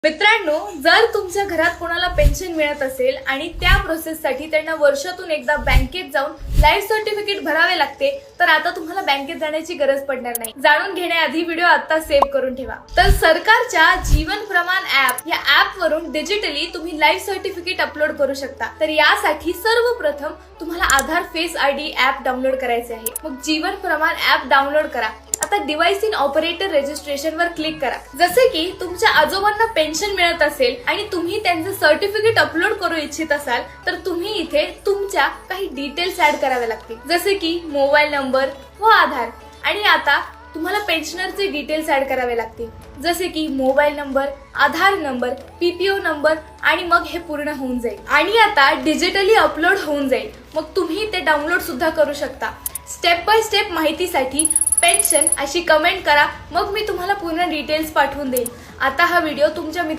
मित्रांनो, जर तुमच्या घरात कोणाला पेन्शन मिळत असेल आणि त्या प्रोसेससाठी त्यांना वर्षातून एकदा बँकेत जाऊन लाईफ सर्टिफिकेट भरावे लागते, तर आता तुम्हाला बँकेत जाण्याची गरज पडणार नाही। जाणून घेण्याआधी व्हिडिओ आता सेव्ह करून ठेवा। तर सरकारच्या जीवन प्रमाण ऍप या ऍप वरून डिजिटली तुम्ही लाईफ सर्टिफिकेट अपलोड करू शकता। तर यासाठी सर्वप्रथम तुम्हाला आधार फेस आयडी ऍप डाउनलोड करायचे आहे। मग जीवन प्रमाण ऍप डाउनलोड करा। आता डिव्हाइस इन ऑपरेटर रजिस्ट्रेशन वर क्लिक करा। जसे की तुमच्या आजोबांना पेन्शन मिळत असेल आणि तुम्ही त्यांचे सर्टिफिकेट अपलोड करू इच्छित असाल, तर तुम्ही इथे तुमच्या काही डिटेल्स ऍड करावे लागतील, जसे की मोबाईल नंबर व आधार। आणि आता तुम्हाला पेन्शनरचे डिटेल्स ऍड करावे लागतील, जसे की मोबाईल नंबर, आधार नंबर, पीपीओ नंबर, आणि मग हे पूर्ण होऊन जाईल आणि आता डिजिटली अपलोड होऊन जाईल। मग तुम्ही ते डाउनलोड सुद्धा करू शकता। स्टेप बाय स्टेप माहितीसाठी पेन्शन अशी कमेंट करा, मग मी तुम्हाला पूर्ण डिटेल्स पाठवून देईन। आता हा व्हिडिओ तुमच्या